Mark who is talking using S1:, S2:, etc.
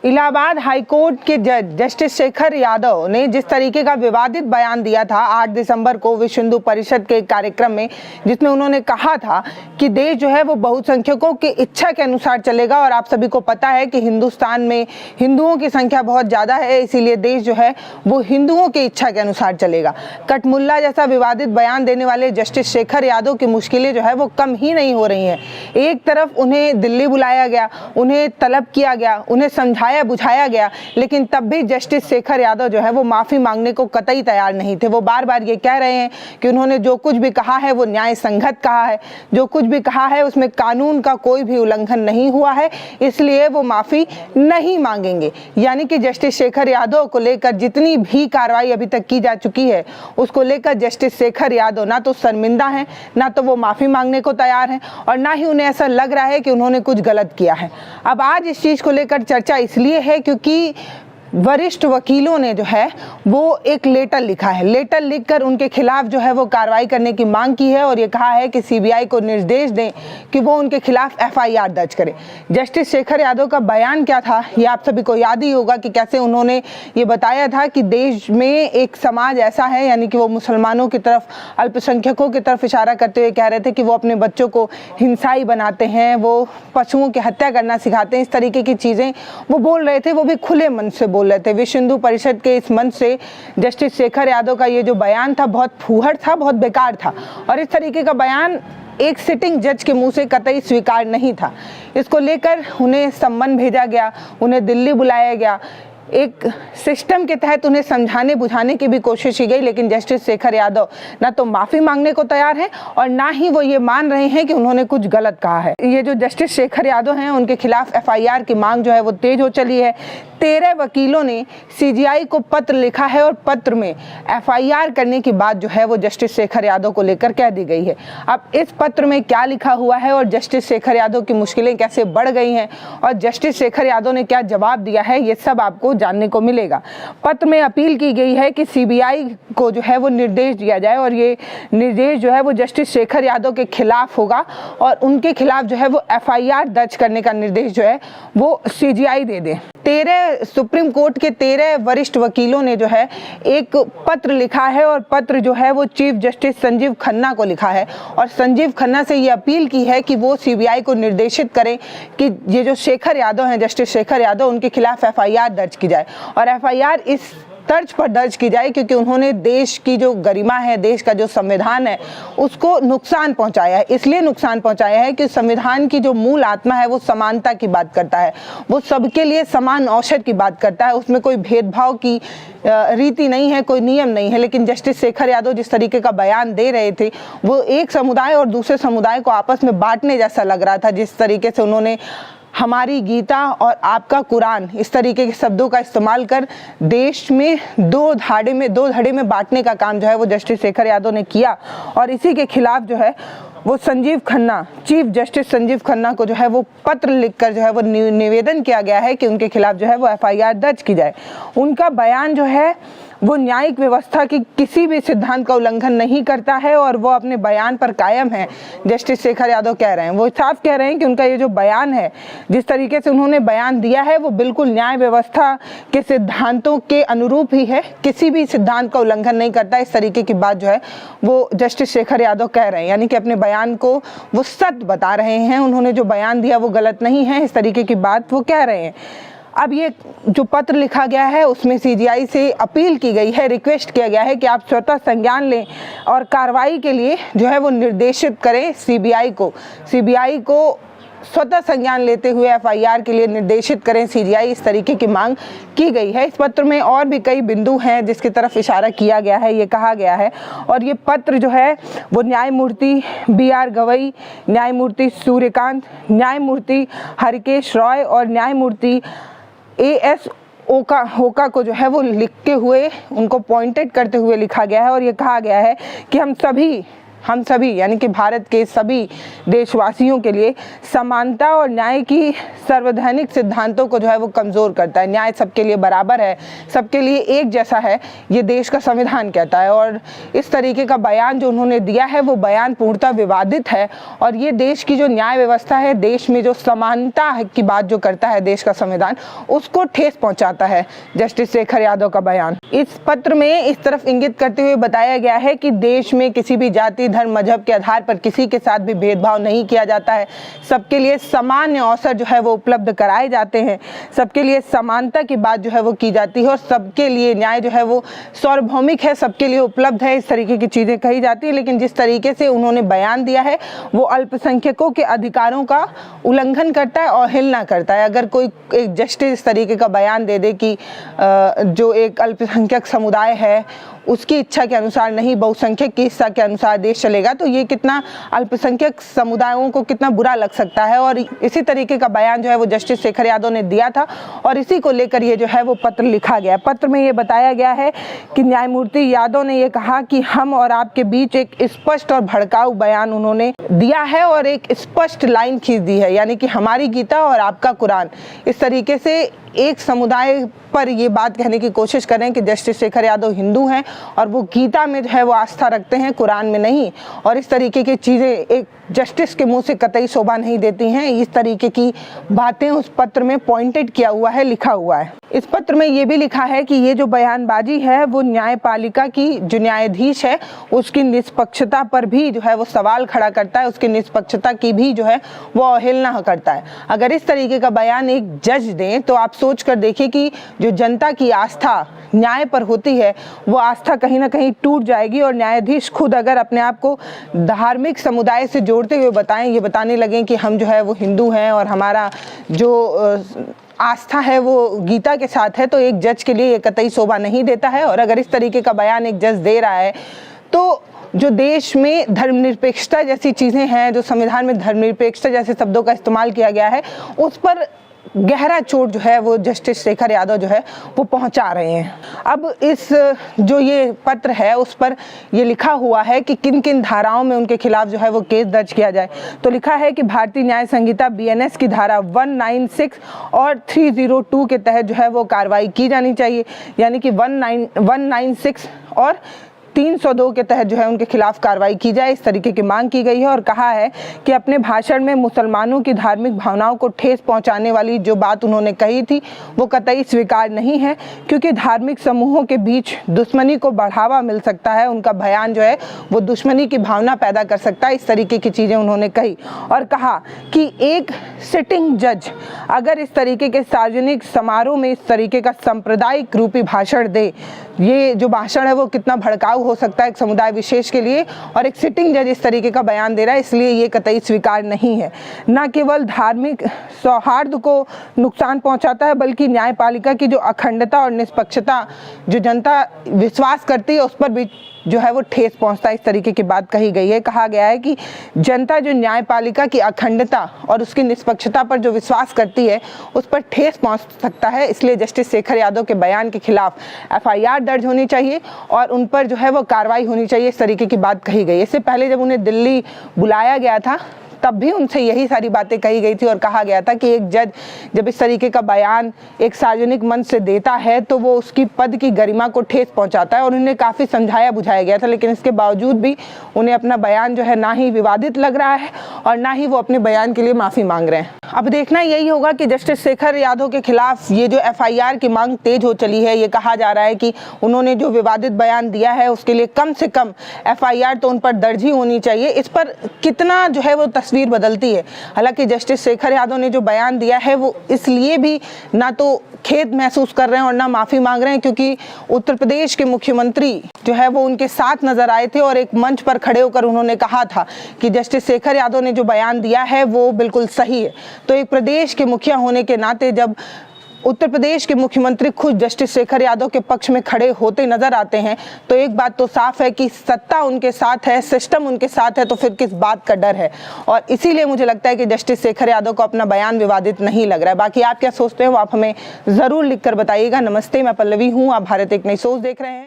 S1: Allahabad high court के जज justice Shekhar Yadav ने जिस तरीके का विवादित बयान दिया था 8 दिसंबर को विश्व हिंदू परिषद के कार्यक्रम में, जिसमें उन्होंने कहा था कि देश जो है वो बहुसंख्यकों की इच्छा के अनुसार चलेगा। और आप सभी को पता है कि हिंदुस्तान में हिंदुओं की संख्या बहुत ज़्यादा है, इसीलिए देश जो है वो हिंदुओं की इच्छा के अनुसार चलेगा। कटमुल्ला जैसा विवादित बयान देने वाले जस्टिस शेखर यादव की मुश्किलें जो है वो कम ही नहीं हो रही हैं। एक तरफ उन्हें दिल्ली बुलाया गया, उन्हें तलब किया गया, उन्हें समझाया बुझाया गया, लेकिन तब भी जस्टिस शेखर यादव जो है वो माफ़ी मांगने को कतई तैयार नहीं थे। वो बार बार ये कह रहे हैं कि उन्होंने जो कुछ भी कहा है वो न्याय संगत कहा है, जो कुछ भी कहा है उसमें कानून का कोई भी उल्लंघन नहीं हुआ है, इसलिए वो माफ़ी नहीं मांगेंगे। यानी कि जस्टिस शेखर यादव को लेकर जितनी भी कार्रवाई अभी तक की जा चुकी है उसको लेकर जस्टिस शेखर यादव ना तो शर्मिंदा हैं, ना तो वो माफ़ी मांगने को तैयार हैं, और ना ही उन्हें ऐसा लग रहा है कि उन्होंने कुछ गलत किया है। अब आज इस चीज़ को लेकर चर्चा इसलिए है क्योंकि वरिष्ठ वकीलों ने जो है वो एक लेटर लिखा है। लेटर लिखकर उनके खिलाफ जो है वो कार्रवाई करने की मांग की है और ये कहा है कि सीबीआई को निर्देश दें कि वो उनके खिलाफ एफआईआर दर्ज करे। जस्टिस शेखर यादव का बयान क्या था ये आप सभी को याद ही होगा कि कैसे उन्होंने ये बताया था कि देश में एक समाज ऐसा है, यानी कि वो मुसलमानों की तरफ, अल्पसंख्यकों की तरफ इशारा करते हुए कह रहे थे कि वो अपने बच्चों को हिंसाई बनाते हैं, वो पशुओं की हत्या करना सिखाते हैं, इस तरीके की चीज़ें वो बोल रहे थे, वो भी खुले मन से बोल रहे थे। विश्व हिंदू परिषद के इस मंच से जस्टिस शेखर यादव का ये जो बयान था बहुत फूहड़ था, बहुत बेकार था, और इस तरीके का बयान एक सिटिंग जज के मुंह से कतई स्वीकार नहीं था। इसको लेकर उन्हें सम्मन भेजा गया, उन्हें दिल्ली बुलाया गया, एक सिस्टम के तहत उन्हें समझाने बुझाने की भी कोशिश की गई, लेकिन जस्टिस शेखर यादव ना तो माफ़ी मांगने को तैयार हैं और ना ही वो ये मान रहे हैं कि उन्होंने कुछ गलत कहा है। ये जो जस्टिस शेखर यादव हैं उनके खिलाफ एफआईआर की मांग जो है वो तेज हो चली है। 13 वकीलों ने सीजीआई को पत्र लिखा है और पत्र में एफआईआर करने की बात जो है वो जस्टिस शेखर यादव को लेकर कह दी गई है। अब इस पत्र में क्या लिखा हुआ है और जस्टिस शेखर यादव की मुश्किलें कैसे बढ़ गई हैं और जस्टिस शेखर यादव ने क्या जवाब दिया है, ये सब आपको जानने को मिलेगा। पत्र में अपील की गई है कि सीबीआई को जो है वो निर्देश दिया जाए और ये निर्देश जो है वो जस्टिस शेखर यादव के खिलाफ होगा और उनके खिलाफ जो है वो एफआईआर दर्ज करने का निर्देश जो है वो सीजीआई दे दे। 13 सुप्रीम कोर्ट के 13 वरिष्ठ वकीलों ने जो है एक पत्र लिखा है और पत्र जो है वो चीफ जस्टिस संजीव खन्ना को लिखा है और संजीव खन्ना से ये अपील की है कि वो सीबीआई को निर्देशित करें कि ये जो शेखर यादव हैं, जस्टिस शेखर यादव, उनके खिलाफ एफआईआर दर्ज की जाए और एफआईआर इस तर्ज पर दर्ज की जाए क्योंकि उन्होंने देश की जो गरिमा है, देश का जो संविधान है, उसको नुकसान पहुंचाया है। इसलिए नुकसान पहुंचाया है कि संविधान की जो मूल आत्मा है वो समानता की बात करता है, वो सबके लिए समान अवसर की बात करता है, उसमें कोई भेदभाव की रीति नहीं है, कोई नियम नहीं है। लेकिन जस्टिस शेखर यादव जिस तरीके का बयान दे रहे थे वो एक समुदाय और दूसरे समुदाय को आपस में बांटने जैसा लग रहा था। जिस तरीके से उन्होंने हमारी गीता और आपका कुरान इस तरीके के शब्दों का इस्तेमाल कर देश में दो धड़े में बांटने का काम जो है वो जस्टिस शेखर यादव ने किया और इसी के खिलाफ जो है वो संजीव खन्ना, चीफ जस्टिस संजीव खन्ना को जो है वो पत्र लिखकर जो है वो निवेदन किया गया है कि उनके खिलाफ जो है वो एफआईआर दर्ज की जाए। उनका बयान जो है वो न्यायिक व्यवस्था की किसी भी सिद्धांत का उल्लंघन नहीं करता है और वो अपने बयान पर कायम है। जस्टिस शेखर यादव कह रहे हैं, वो साफ कह रहे हैं कि उनका ये जो बयान है, जिस तरीके से उन्होंने बयान दिया है वो बिल्कुल न्याय व्यवस्था के सिद्धांतों के अनुरूप ही है, किसी भी सिद्धांत का उल्लंघन नहीं करता। इस तरीके की बात जो है वो जस्टिस शेखर यादव कह रहे हैं, यानी कि अपने बयान को वो सत्य बता रहे हैं। उन्होंने जो बयान दिया वो गलत नहीं है, इस तरीके की बात वो कह रहे हैं। अब ये जो पत्र लिखा गया है उसमें सीजीआई से अपील की गई है, रिक्वेस्ट किया गया है कि आप स्वतः संज्ञान लें और कार्रवाई के लिए जो है वो निर्देशित करें सीबीआई को स्वतः संज्ञान लेते हुए एफआईआर के लिए निर्देशित करें सीजीआई, इस तरीके की मांग की गई है। इस पत्र में और भी कई बिंदु हैं जिसकी तरफ इशारा किया गया है, ये कहा गया है। और ये पत्र जो है वो न्यायमूर्ति BR गवई, न्यायमूर्ति सूर्यकांत, न्यायमूर्ति हरिकेश रॉय और न्यायमूर्ति AS होका को जो है वो लिखते हुए उनको पॉइंटेड करते हुए लिखा गया है और ये कहा गया है कि हम सभी हम सभी यानी कि भारत के सभी देशवासियों के लिए समानता और न्याय की सार्वभौमिक सिद्धांतों को जो है वो कमज़ोर करता है। न्याय सबके लिए बराबर है, सबके लिए एक जैसा है, ये देश का संविधान कहता है। और इस तरीके का बयान जो उन्होंने दिया है वो बयान पूर्णतः विवादित है और ये देश की जो न्याय व्यवस्था है, देश में जो समानता की बात जो करता है देश का संविधान, उसको ठेस पहुंचाता है जस्टिस शेखर यादव का बयान। इस पत्र में इस तरफ इंगित करते हुए बताया गया है कि देश में किसी भी जाति, धर्म, मजहब के आधार पर किसी के साथ भी भेदभाव नहीं किया जाता है। सबके लिए समान अवसर जो है वो उपलब्ध कराए जाते हैं, सबके लिए समानता की बात जो है वो की जाती है और सबके लिए न्याय जो है वो सार्वभौमिक है, सबके लिए उपलब्ध है, इस तरीके की चीज़ें कही जाती है। लेकिन जिस तरीके से उन्होंने बयान दिया है वो अल्पसंख्यकों के अधिकारों का उल्लंघन करता है, अवहेलना करता है। अगर कोई एक जस्टिस इस तरीके का बयान दे दे कि जो एक अल्पसंख्यक समुदाय है उसकी इच्छा के अनुसार नहीं, बहुसंख्यक की इच्छा के अनुसार देश चलेगा, तो ये कितना अल्पसंख्यक समुदायों को कितना बुरा लग सकता है। और इसी तरीके का बयान जो है वो जस्टिस शेखर यादव ने दिया था और इसी को लेकर ये जो है वो पत्र लिखा गया। पत्र में ये बताया गया है कि न्यायमूर्ति यादव ने ये कहा कि हम और आपके बीच एक स्पष्ट और भड़काऊ बयान उन्होंने दिया है और एक स्पष्ट लाइन खींच दी है, यानी कि हमारी गीता और आपका कुरान। इस तरीके से एक समुदाय पर ये बात कहने की कोशिश करें कि जस्टिस शेखर यादव हिंदू हैं और वो गीता में जो है वो आस्था रखते हैं, कुरान में नहीं। और इस तरीके की चीज़ें एक जस्टिस के मुंह से कतई शोभा नहीं देती हैं। इस तरीके की बातें उस पत्र में पॉइंटेड किया हुआ है, लिखा हुआ है। इस पत्र में ये भी लिखा है कि ये जो बयानबाजी है वो न्यायपालिका की जो न्यायाधीश है उसकी निष्पक्षता पर भी जो है वो सवाल खड़ा करता है, उसकी निष्पक्षता की भी जो है वो अवहेलना करता है। अगर इस तरीके का बयान एक जज दें तो आप सोच कर देखिए कि जो जनता की आस्था न्याय पर होती है वो आस्था कहीं ना कहीं टूट जाएगी। और न्यायाधीश खुद अगर अपने आप को धार्मिक समुदाय से जोड़ते हुए बताएं, ये बताने लगें कि हम जो है वो हिंदू हैं और हमारा जो आस्था है वो गीता के साथ है, तो एक जज के लिए ये कतई शोभा नहीं देता है। और अगर इस तरीके का बयान एक जज दे रहा है तो जो देश में धर्मनिरपेक्षता जैसी चीज़ें हैं, जो संविधान में धर्मनिरपेक्षता जैसे शब्दों का इस्तेमाल किया गया है, उस पर गहरा चोट जो है वो जस्टिस शेखर यादव जो है वो पहुंचा रहे हैं। अब इस जो ये पत्र है उस पर ये लिखा हुआ है कि किन किन धाराओं में उनके खिलाफ जो है वो केस दर्ज किया जाए। तो लिखा है कि भारतीय न्याय संहिता BNS की धारा 196 और 302 के तहत जो है वो कार्रवाई की जानी चाहिए, यानी कि 196 और 302 के तहत जो है उनके खिलाफ कार्रवाई की जाए, इस तरीके की मांग की गई है। और कहा है कि अपने भाषण में मुसलमानों की धार्मिक भावनाओं को ठेस पहुंचाने वाली जो बात उन्होंने कही थी वो कतई स्वीकार नहीं है, क्योंकि धार्मिक समूहों के बीच दुश्मनी को बढ़ावा मिल सकता है। उनका बयान जो है वो दुश्मनी की भावना पैदा कर सकता है, इस तरीके की चीज़ें उन्होंने कही। और कहा कि एक सिटिंग जज अगर इस तरीके के सार्वजनिक समारोह में इस तरीके का सांप्रदायिक रूपी भाषण दे, ये जो भाषण है वो कितना भड़काऊ हो सकता है एक समुदाय विशेष के लिए। और एक सिटिंग जज इस तरीके का बयान दे रहा है, इसलिए ये कतई स्वीकार नहीं है। न केवल धार्मिक सौहार्द को नुकसान पहुंचाता है बल्कि न्यायपालिका की जो अखंडता और निष्पक्षता जो जनता विश्वास करती है उस पर भी जो है वो ठेस पहुंचता है, इस तरीके की बात कही गई है। कहा गया है कि जनता जो न्यायपालिका की अखंडता और उसकी निष्पक्षता पर जो विश्वास करती है उस पर ठेस पहुंच सकता है, इसलिए जस्टिस शेखर यादव के बयान के खिलाफ FIR दर्ज होनी चाहिए और उन पर जो है वो कार्रवाई होनी चाहिए, इस तरीके की बात कही गई। इससे पहले जब उन्हें दिल्ली बुलाया गया था तब भी उनसे यही सारी बातें कही गई थी और कहा गया था कि एक जज जब इस तरीके का बयान एक सार्वजनिक मंच से देता है तो वो उसकी पद की गरिमा को ठेस पहुंचाता है। और उन्हें काफ़ी समझाया बुझाया गया था, लेकिन इसके बावजूद भी उन्हें अपना बयान जो है ना ही विवादित लग रहा है और ना ही वो अपने बयान के लिए माफ़ी मांग रहे हैं। अब देखना यही होगा कि जस्टिस शेखर यादव के खिलाफ ये जो FIR की मांग तेज हो चली है। ये कहा जा रहा है कि उन्होंने जो विवादित बयान दिया है उसके लिए कम से कम FIR तो उन पर दर्ज ही होनी चाहिए। इस पर कितना जो है वो तस्वीर बदलती है। हालांकि जस्टिस शेखर यादव ने जो बयान दिया है वो इसलिए भी ना तो खेद महसूस कर रहे हैं और ना माफ़ी मांग रहे हैं, क्योंकि उत्तर प्रदेश के मुख्यमंत्री जो है वो उनके साथ नजर आए थे और एक मंच पर खड़े होकर उन्होंने कहा था कि जस्टिस शेखर यादव ने जो बयान दिया है वो बिल्कुल सही है। तो एक प्रदेश के मुखिया होने के नाते जब उत्तर प्रदेश के मुख्यमंत्री खुद जस्टिस शेखर यादव के पक्ष में खड़े होते नजर आते हैं तो एक बात तो साफ है कि सत्ता उनके साथ है, सिस्टम उनके साथ है, तो फिर किस बात का डर है। और इसीलिए मुझे लगता है कि जस्टिस शेखर यादव को अपना बयान विवादित नहीं लग रहा है। बाकी आप क्या सोचते हो आप हमें ज़रूर लिखकर बताइएगा। नमस्ते, मैं पल्लवी हूँ, आप भारत एक नई सोच देख रहे हैं।